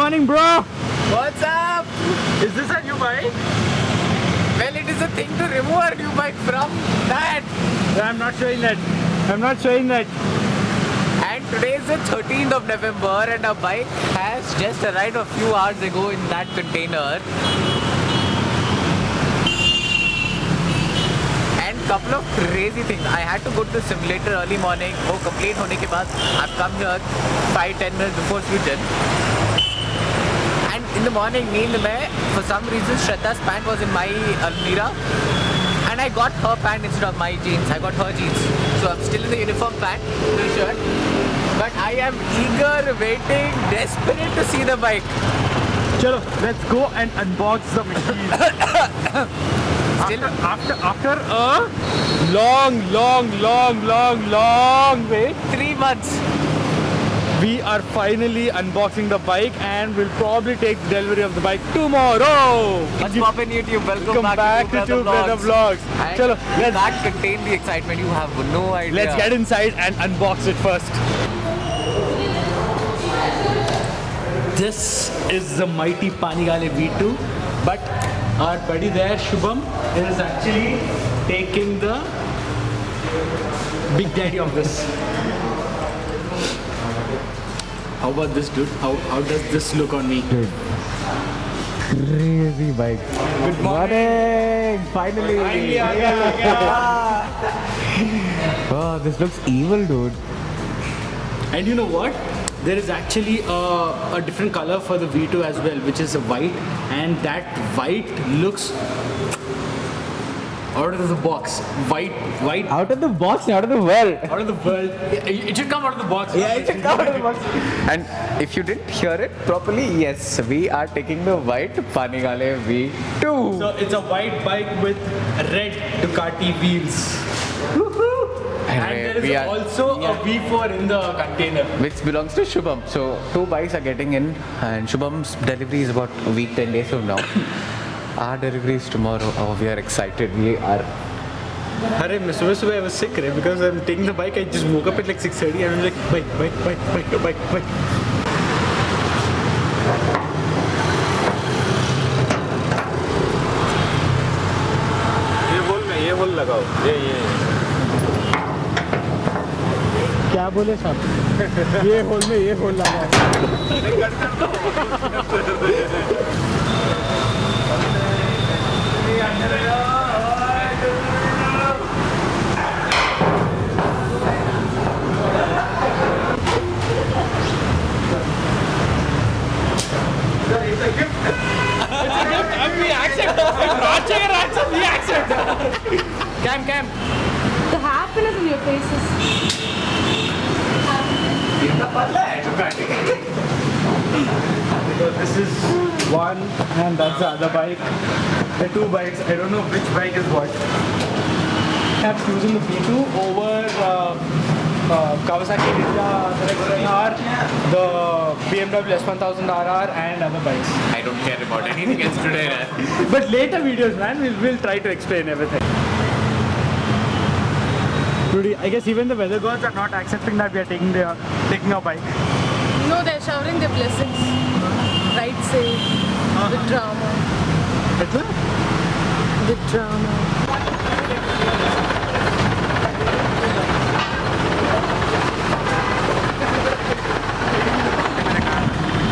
morning, bro. What's up? Is this a new bike? Well, it is a thing to remove a new bike from that. I'm not showing that. I'm not showing that. And today is the 13th of November and our bike has just arrived a few hours ago in that container. And couple of crazy things. I had to go to the simulator early morning. वो complete होने के बाद I've come here 5-10 minutes before Sweden. And in the morning, for some reason, Shraddha's pant was in my almirah. And I got her pant instead of my jeans. I got her jeans. So I'm still in the uniform pant, t-shirt. But I am eager, waiting, desperate to see the bike. Chalo, let's go and unbox the machine. After a long wait, 3 months. we are finally unboxing the bike and we'll probably take the delivery of the bike tomorrow. What's up in YouTube? Welcome back to Two Brother Vlogs. Chalo, Let's not contain the excitement. You have no idea. let's get inside and unbox it first. This is the mighty Panigale V2, but our buddy there, Shubham, is actually taking the big daddy of this. How about this, dude? How does this look on me? Dude, crazy bike. Good morning. Finally. Oh, this looks evil, dude. And you know what? There is actually a different color for the V2 as well, which is a white, and that white looks out of the box. White. Out of the box, out of the world. Out of the world. It should come out of the box. Yeah, it should come out of the box. And if you didn't hear it properly, yes, we are taking the white Panigale V2. So it's a white bike with red Ducati wheels. And there is also a V4 in the container. Which belongs to Shubham. So 2 bikes are getting in and Shubham's delivery is about a week, 10 days from now. Our delivery is tomorrow. Oh, we are excited. We are. Hare, subah I was sick because I'm taking the bike. I just woke up at like 6:30 and I'm like, bike. ये whole लगाओ ये क्या बोले साहब ये whole में ये whole लगाओ Cam. The happiness in your faces. So this is one and that's the other bike. The 2 bikes, I don't know which bike is what. I'm choosing the V2 over Kawasaki Ninja RR, the BMW S1000RR and other bikes. I don't care about anything else today. But later videos, man, we'll try to explain everything. Today, I guess even the weather gods are not accepting that we are taking our bike. No, they're showering their blessings. Right safe. With drama. It's With drama.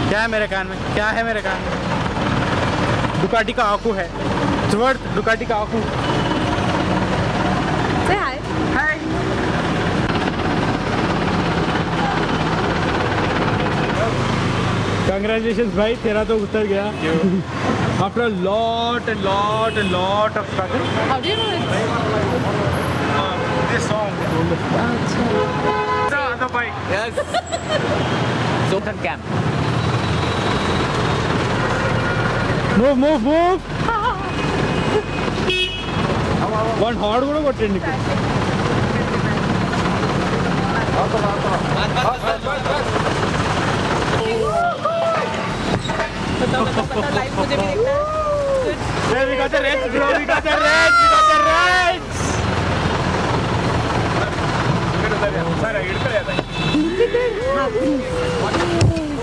क्या है मेरे कान में? क्या है मेरे कान में? Ducati का आकू है. It's डुकाटी का आकू. Say hi. Hi. Congratulations भाई, तेरा तो उतर गया. After a lot of struggle. How do you know it? This song. The other bike. Yes. So Cam. Move. One hard ಕೂಡ ಕೊಟ್ಟೆ Live मुझे भी देखना है. Hey, we got the reds, bro. We got the reds.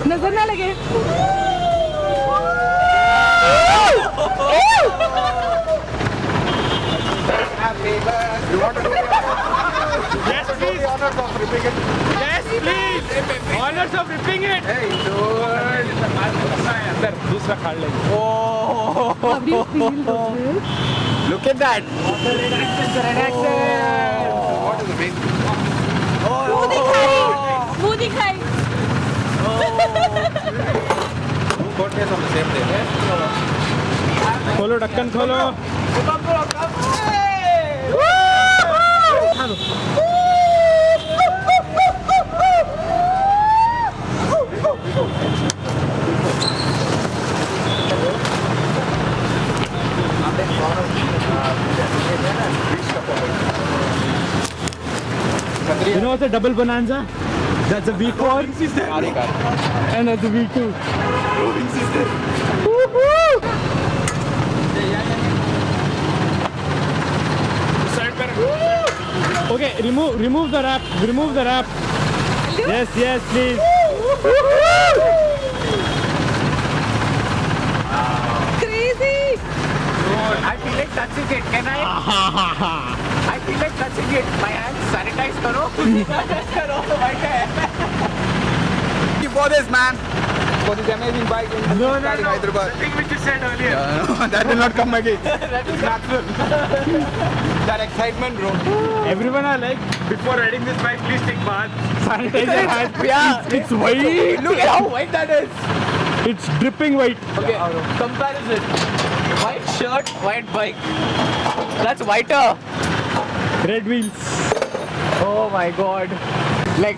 नजर ना लगे. You want to do the Yes, please. honors of ripping it? Yes, please. Honors of ripping it. Hey, dude. अंदर दूसरा खाड़ लेंगे. How do you feel about this? Look at that. What is the main? मुंह दिखाई. मुंह दिखाई. Both days on the same day. खोलो ढक्कन खोलो. You know what's a double bonanza? That's a V4 and that's a V2. Okay, remove the wrap. Remove the wrap. Yes, yes, please. Crazy. I feel like touching it. Can I? I feel like touching it. My hands sanitize करो. For this, man. For this amazing bike in Hyderabad. The thing which you said earlier. That will not come again. That is natural. That excitement, bro. Everyone are like, before riding this bike, please take bath. Sanitize your hands. Yeah. It's white. Look at how white that is. It's dripping white. Okay, comparison. White shirt, white bike. That's whiter. Red wheels. Oh my god. Like,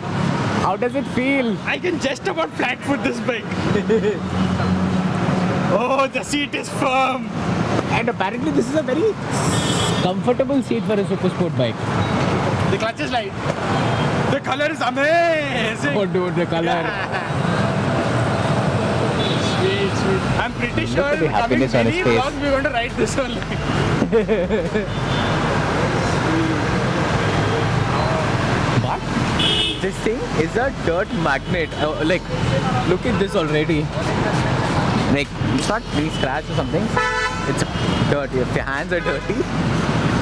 how does it feel? I can just about flat foot this bike. Oh, the seat is firm. And apparently this is a very comfortable seat for a super sport bike. The clutch is light. The color is amazing. Oh dude, the color. Sweet, sweet. I'm pretty sure at the coming happiness on his many face. vlogs we're going to ride this only. But this thing is a dirt magnet. Like, look at this already. Like, it's not pre-scratched or something. It's dirt. If your hands are dirty,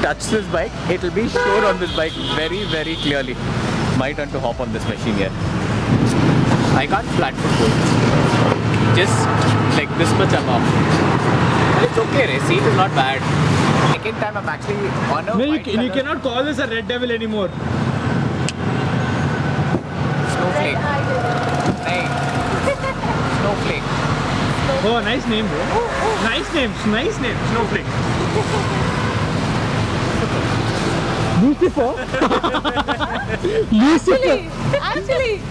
touch this bike, it will be sure on this bike very, very clearly. My turn to hop on this machine here. I can't flat foot go. Just like this much I'm off. But it's okay, the seat is not bad. Second time I'm actually on a No, white you color. cannot call this a red devil anymore. Snowflake. Hey. Snowflake. Oh, nice name, bro. Nice name, Snowflake. Lucifer. Actually.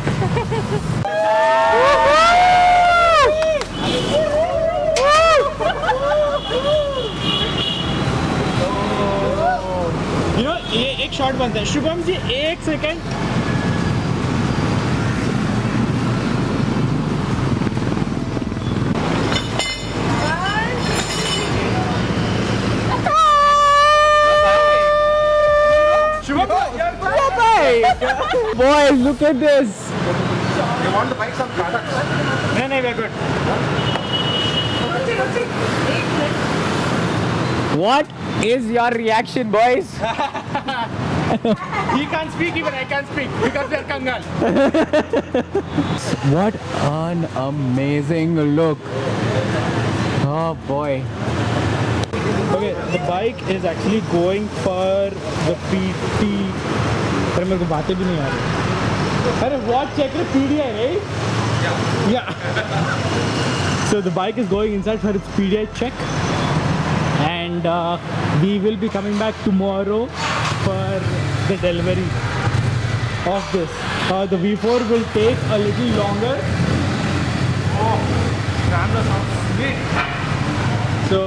You know, ये एक shot बनता है. शुभम जी, एक second. Boys, look at this. You want the bike some products? नहीं नहीं, we're good. What is your reaction, boys? He can't speak, even I can't speak because they're Kangal. What an amazing look. Oh boy. Okay, the bike is actually going for the PT. अरे मेरे को बातें भी नहीं आ रही. अरे what check the PDI, right? Yeah. So the bike is going inside for its PDI check, and we will be coming back tomorrow for the delivery of this. The V4 will take a little longer. Oh, camera sounds sweet. So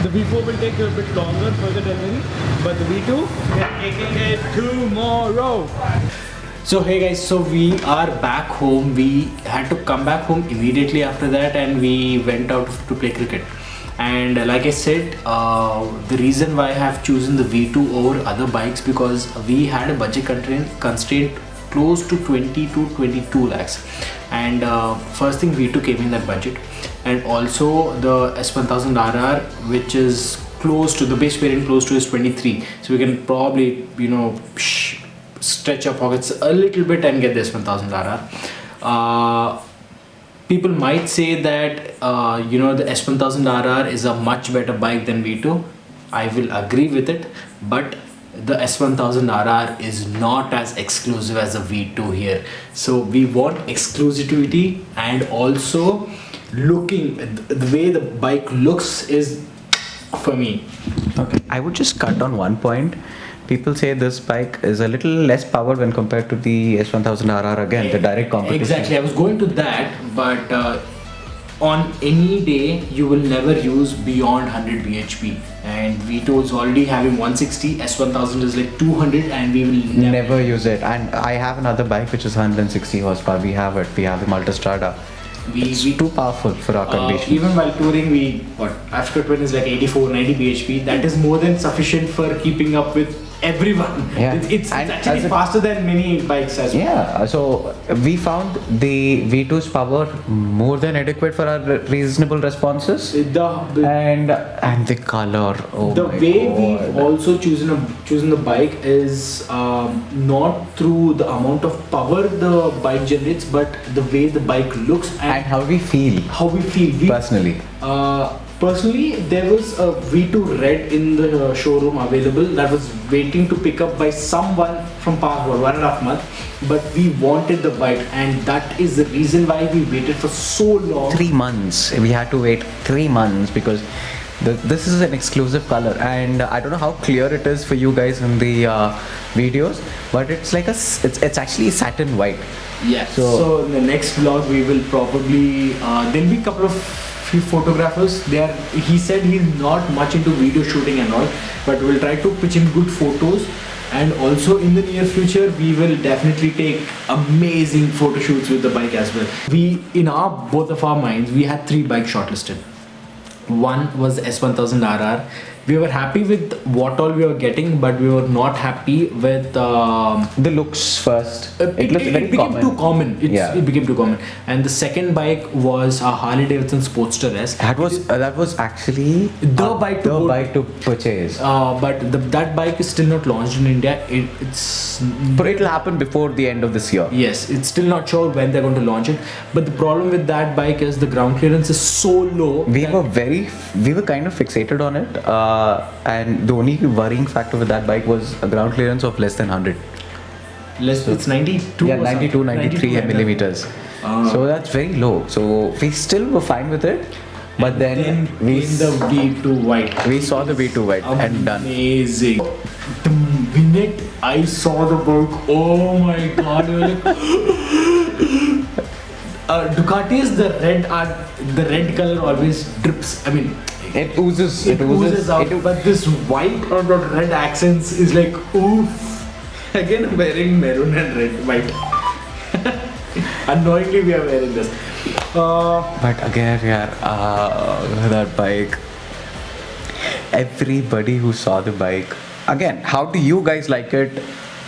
the V4 will take a bit longer for the delivery, but the V2 we are taking it tomorrow. So hey guys, so we are back home. We had to come back home immediately after that, and we went out to play cricket. And like I said, the reason why I have chosen the V2 over other bikes, because we had a budget constraint close to 20 to 22 lakhs, and first thing V2 came in that budget, and also the S1000 RR, which is close to the base variant, close to is 23. So we can probably, stretch our pockets a little bit and get the S1000RR. People might say that the S1000RR is a much better bike than V2. I will agree with it, but the S1000RR is not as exclusive as a V2 here. So we want exclusivity, and also looking, the way the bike looks is for me. Okay, I would just cut on one point. People say this bike is a little less powered when compared to the S1000RR again, the direct competition. Exactly, I was going to that, but on any day you will never use beyond 100 bhp, and V2 is already having 160, S1000 is like 200, and we will Never use it. And I have another bike which is 160 horsepower. We have it. We have the Multistrada. It's too powerful for our conditions. Even while touring, Africa Twin is like 84, 90 bhp. That is more than sufficient for keeping up with everyone. Yeah. It's And actually as a- faster than many bikes as well. Yeah, so we found the V2's power more than adequate for our reasonable responses. And the color. Oh The my way God. we've also chosen the bike is not through the amount of power the bike generates, but the way the bike looks And how we feel how we feel. personally. Personally, there was a V2 Red in the showroom available that was waiting to pick up by someone from past 1.5 months, but we wanted the bike, and that is the reason why we waited for so long. 3 months. We had to wait 3 months because this is an exclusive color, and I don't know how clear it is for you guys in the videos, but it's like it's actually satin white. Yeah. So- So in the next vlog, we will probably there'll be a couple of few photographers. He said he's not much into video shooting and all, but we'll try to pitch in good photos. And also in the near future, we will definitely take amazing photo shoots with the bike as well. In both of our minds, we had 3 bikes shortlisted. One was the S1000RR. We were happy with what all we were getting, but we were not happy with The looks first. It looks very became common. too common. Yeah. It became too common. And the second bike was a Harley Davidson Sportster S. That was actually The bike to the go- bike to purchase. But that bike is still not launched in India. But it'll happen before the end of this year. Yes, it's still not sure when they're going to launch it. But the problem with that bike is the ground clearance is so low. We that- were kind of fixated on it, and the only worrying factor with that bike was a ground clearance of less than 100. it's 92. Yeah, or 92, something. 93 like that. millimeters. So that's very low. So we still were fine with it, but then we in the V2 white. we saw the V2 white and done. Amazing. The minute I saw the bike, oh my god! we were like, Ducati's the red color always drips. I mean, It oozes. it oozes out. But this white or the red accents is like oof. Again, I'm wearing maroon and white. Annoyingly, we are wearing this. But again, that bike. Everybody who saw the bike. Again, how do you guys like it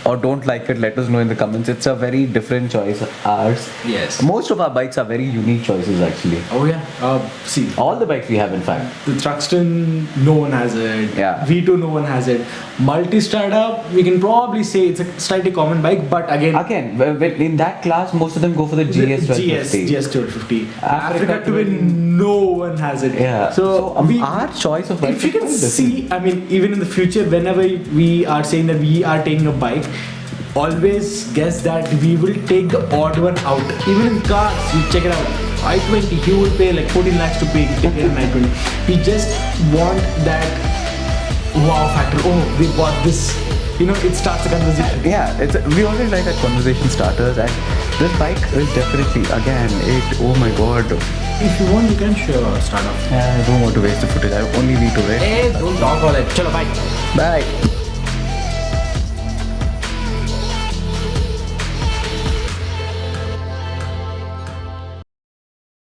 or don't like it? Let us know in the comments. It's a very different choice. Ours. Yes. Most of our bikes are very unique choices actually. Oh yeah. See, All the bikes we have, in fact. the Truxton, no one has it. Yeah. V2, no one has it. Multistrada, we can probably say it's a slightly common bike, but again, In that class, most of them go for the GS 1250. GS 1250. Africa Africa Twin, no one has it. Yeah. So, our choice of bike if you is can quite see, I mean, even in the future, whenever we are saying that we are taking a bike, always guess that we will take the odd one out. Even in cars, you check it out. I-20, he would pay like 14 lakhs to take an I-20. We just want that wow factor. Oh, we bought this. It starts a conversation. Yeah, we always like that conversation starters, and this bike is definitely, again, oh my god. If you want, you can start off. I don't want to waste the footage. I have only V2, right? Hey, don't talk all that. Chalo, bye. Bye.